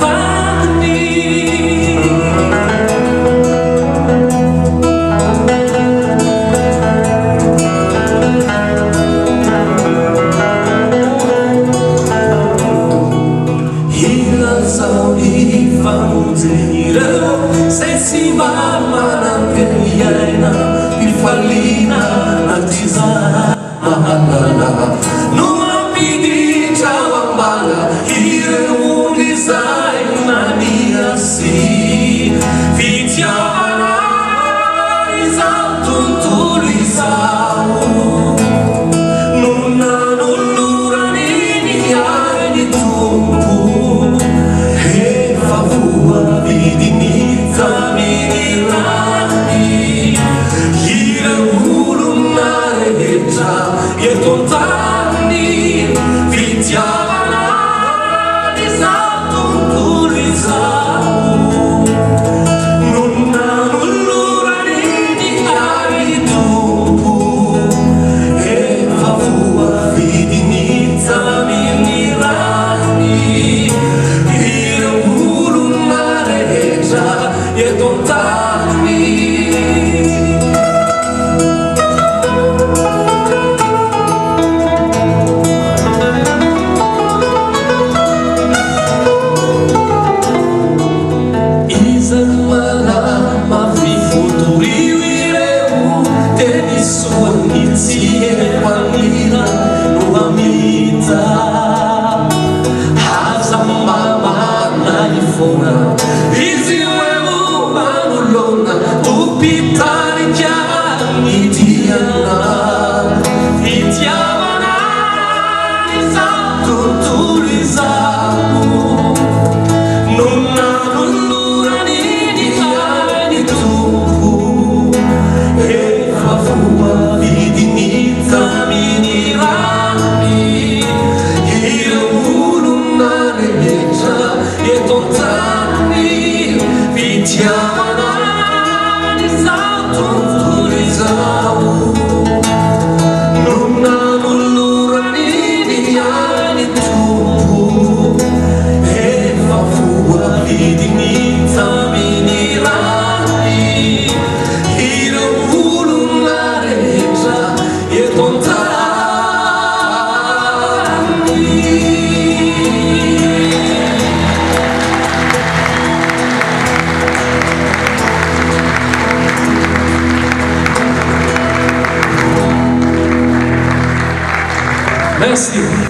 lontani. Ilazao ny famonjen'ireo zay tsy mba manampy ny aina mifaliana natizahana no mampiditra ao ambala ireo omby zay naniasy fitiavana izao tontolo izao no nanolorany ny ainy tompo izy uemo manolona tupitarika nidiana fitiavana izao tontolo izao no nanolorany ny ainy tompo efa voavidiny taminy rany ireo olona rehetra eto antany fitiavana izao tontolo izao no nanolorany ny ainy tompo efa voavidiny taminy rany ireo olona rehetra eto antany. Merci.